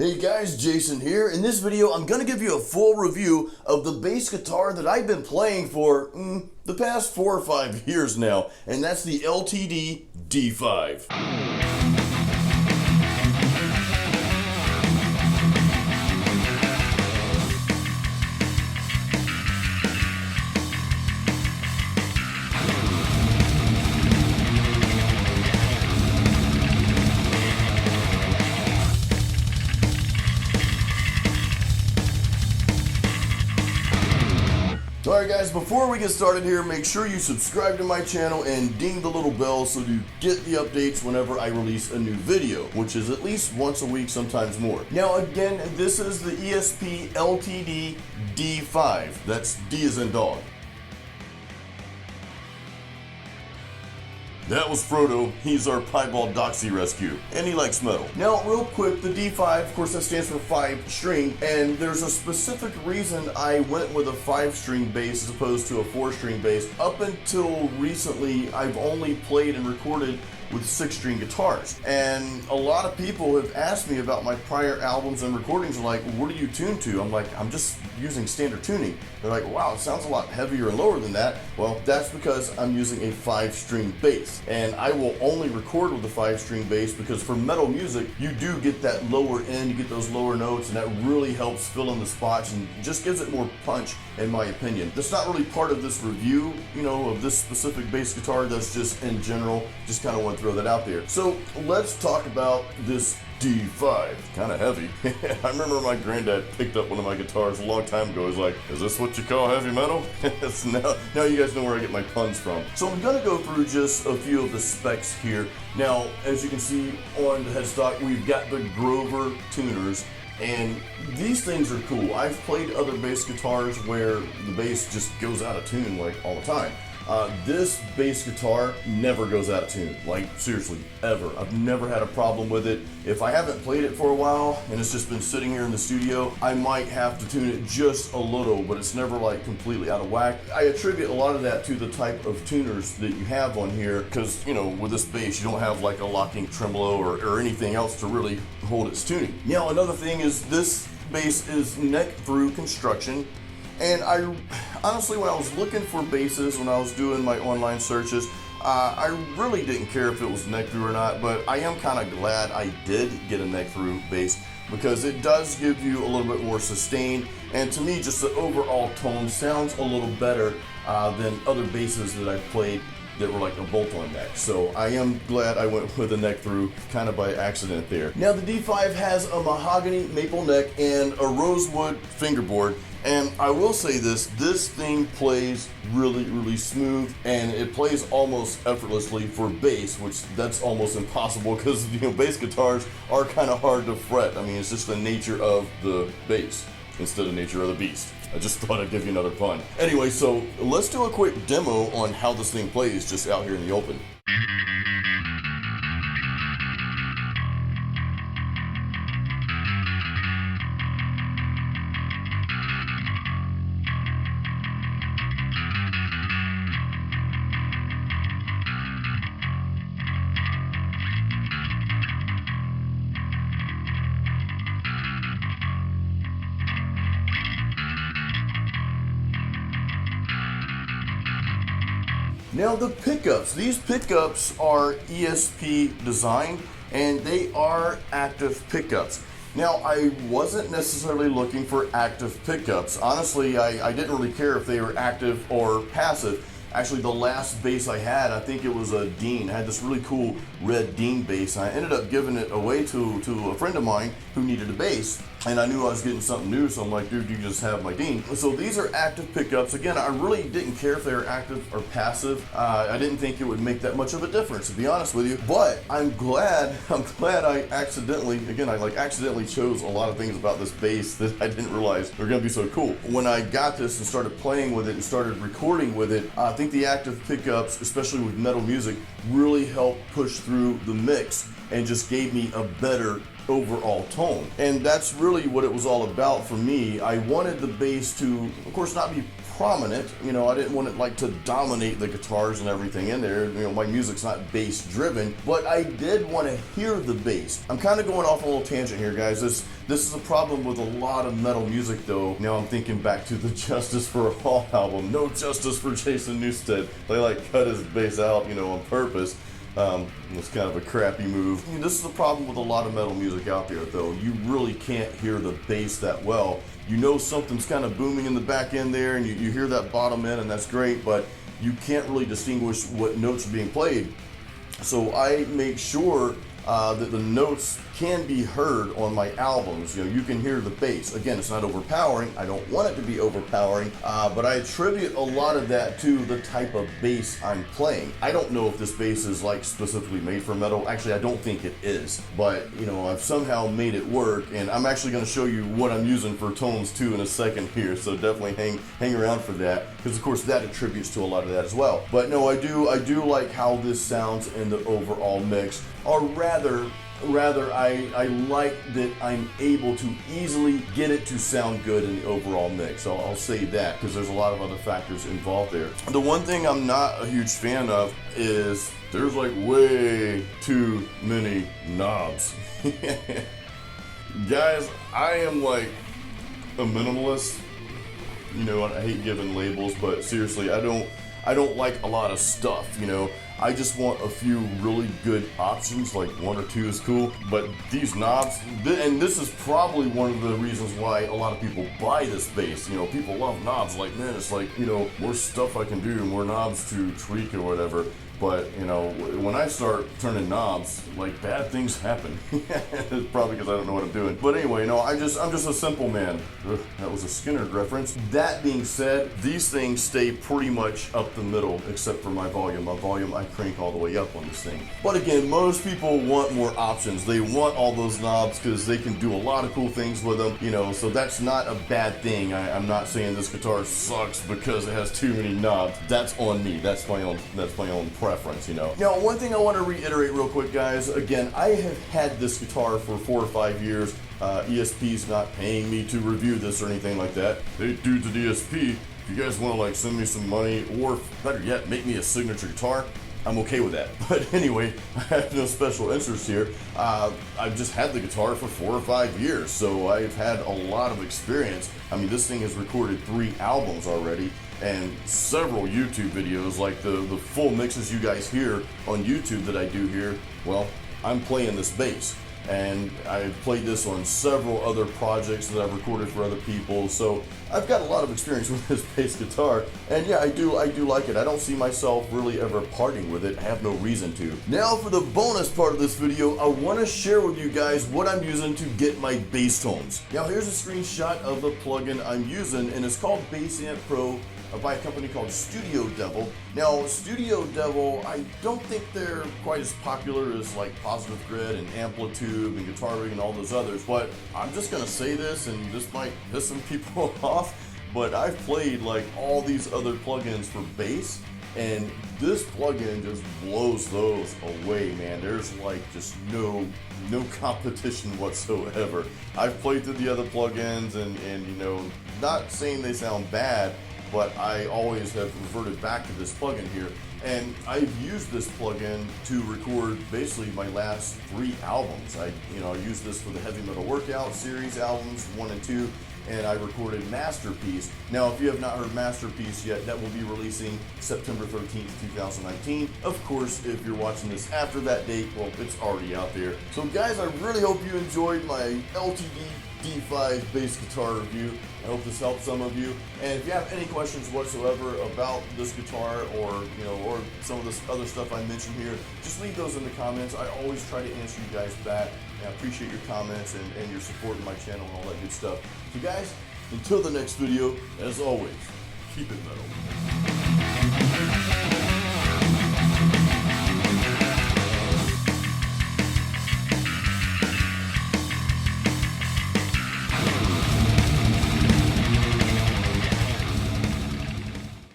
Hey guys, Jason here. In this video, I'm going to give you a full review of the bass guitar that I've been playing for the past 4 or 5 years now, and that's the LTD D-5. Alright guys, before we get started here, make sure you subscribe to my channel and ding the little bell so you get the updates whenever I release a new video, which is at least once a week, sometimes more. Now again, this is the ESP LTD D-5. That's D as in dog. That was Frodo. He's our piebald doxy rescue, and he likes metal. Now, real quick, the D5, of course, that stands for 5-string, and there's a specific reason I went with a 5-string bass as opposed to a 4-string bass. Up until recently, I've only played and recorded with 6-string guitars, and a lot of people have asked me about my prior albums and recordings, like, what are you tuned to? I'm like, I'm just using standard tuning. They're like, wow, it sounds a lot heavier and lower than that. Well, that's because I'm using a 5-string bass, and I will only record with the 5-string bass because for metal music, you do get that lower end, you get those lower notes, and that really helps fill in the spots and just gives it more punch, in my opinion. That's not really part of this review, of this specific bass guitar. That's just in general, just kind of want to throw that out there. So let's talk about this D5. Kind of heavy. I remember my granddad picked up one of my guitars a long time ago. He's like, is this what you call heavy metal? now you guys know where I get my puns from. So I'm gonna go through just a few of the specs here. Now, as you can see on the headstock, we've got the Grover tuners, and these things are cool. I've played other bass guitars where the bass just goes out of tune like all the time. This bass guitar never goes out of tune, like seriously, ever. I've never had a problem with it. If I haven't played it for a while and it's just been sitting here in the studio, I might have to tune it just a little, but it's never like completely out of whack. I attribute a lot of that to the type of tuners that you have on here, because with this bass you don't have like a locking tremolo or anything else to really hold its tuning. Now another thing is this bass is neck through construction. And I honestly, when I was looking for basses, when I was doing my online searches, I really didn't care if it was neck through or not, but I am kind of glad I did get a neck through bass because it does give you a little bit more sustain, and to me just the overall tone sounds a little better than other basses that I've played that were like a bolt-on neck. So I am glad I went with a neck through, kind of by accident there. Now the D5 has a mahogany maple neck and a rosewood fingerboard. And I will say this thing plays really, really smooth, and it plays almost effortlessly for bass, which that's almost impossible because bass guitars are kind of hard to fret. I mean, it's just the nature of the bass instead of nature of the beast. I just thought I'd give you another pun. Anyway, so let's do a quick demo on how this thing plays just out here in the open. Now the pickups, these pickups are ESP designed, and they are active pickups. Now I wasn't necessarily looking for active pickups. Honestly, I didn't really care if they were active or passive. Actually, the last bass I had, I think it was a Dean. I had this really cool red Dean bass. I ended up giving it away to a friend of mine who needed a bass, and I knew I was getting something new, so I'm like, dude, you just have my Dean. So these are active pickups. Again, I really didn't care if they were active or passive. I didn't think it would make that much of a difference, to be honest with you. But I'm glad I accidentally chose a lot of things about this bass that I didn't realize were gonna be so cool. When I got this and started playing with it and started recording with it, I think the active pickups, especially with metal music, really helped push through the mix and just gave me a better overall tone. And that's really what it was all about for me. I wanted the bass to, of course, not be prominent. You know, I didn't want it like to dominate the guitars and everything in there. You know, my music's not bass driven, but I did want to hear the bass. I'm kind of going off a little tangent here, guys. This is a problem with a lot of metal music, though. Now I'm thinking back to the Justice for All album. No justice for Jason Newsted. They like cut his bass out, you know, on purpose. It was kind of a crappy move. I mean, this is the problem with a lot of metal music out there, though. You really can't hear the bass that well. You know something's kind of booming in the back end there, and you hear that bottom end, and that's great, but you can't really distinguish what notes are being played. So I make sure that the notes can be heard on my albums. You know, you can hear the bass. Again, it's not overpowering. I don't want it to be overpowering, but I attribute a lot of that to the type of bass I'm playing. I don't know if this bass is like specifically made for metal. Actually, I don't think it is, but you know, I've somehow made it work, and I'm actually going to show you what I'm using for tones too in a second here, so definitely hang around for that, because of course that attributes to a lot of that as well. But no, I do like how this sounds in the overall mix, or rather I like that I'm able to easily get it to sound good in the overall mix. So I'll say that, because there's a lot of other factors involved there. The one thing I'm not a huge fan of is there's like way too many knobs. Guys, I am like a minimalist. You know, I hate giving labels, but seriously, I don't like a lot of stuff, you know. I just want a few really good options, like one or two is cool, but these knobs, and this is probably one of the reasons why a lot of people buy this bass. You know, people love knobs, like, man, it's like, you know, more stuff I can do, more knobs to tweak or whatever. But, you know, when I start turning knobs, like, bad things happen. It's probably because I don't know what I'm doing. But anyway, no, I'm just a simple man. Ugh, that was a Skinner reference. That being said, these things stay pretty much up the middle, except for my volume. My volume, I crank all the way up on this thing. But again, most people want more options. They want all those knobs because they can do a lot of cool things with them, you know, so that's not a bad thing. I'm not saying this guitar sucks because it has too many knobs. That's on me. That's my own preference, you know. Now, one thing I want to reiterate real quick, guys. Again, I have had this guitar for 4 or 5 years. ESP's not paying me to review this or anything like that. Hey, dudes at ESP, if you guys want to like send me some money, or better yet, make me a signature guitar, I'm okay with that. But anyway, I have no special interest here. I've just had the guitar for 4 or 5 years, so I've had a lot of experience. I mean, this thing has recorded 3 albums already, and several YouTube videos, like the full mixes you guys hear on YouTube that I do here. Well, I'm playing this bass, and I've played this on several other projects that I've recorded for other people, so I've got a lot of experience with this bass guitar, and yeah, I do like it. I don't see myself really ever parting with it. I have no reason to. Now for the bonus part of this video, I want to share with you guys what I'm using to get my bass tones. Now here's a screenshot of the plugin I'm using, and it's called Bass Amp Pro by a company called Studio Devil. Now, Studio Devil, I don't think they're quite as popular as like Positive Grid and Amplitude and Guitar Rig and all those others, but I'm just gonna say this, and this might piss some people off, but I've played like all these other plugins for bass, and this plugin just blows those away, man. There's like just no competition whatsoever. I've played through the other plugins, and you know, not saying they sound bad, but I always have reverted back to this plugin here, and I've used this plugin to record basically my last 3 albums. I used this for the Heavy Metal Workout series albums 1 and 2, and I recorded Masterpiece. Now, if you have not heard Masterpiece yet, that will be releasing September 13th, 2019. Of course, if you're watching this after that date, well, it's already out there. So guys, I really hope you enjoyed my LTD D-5 bass guitar review. I hope this helped some of you. And if you have any questions whatsoever about this guitar, or or some of this other stuff I mentioned here, just leave those in the comments. I always try to answer you guys back. And I appreciate your comments and your support in my channel and all that good stuff. So guys, until the next video, as always, keep it metal.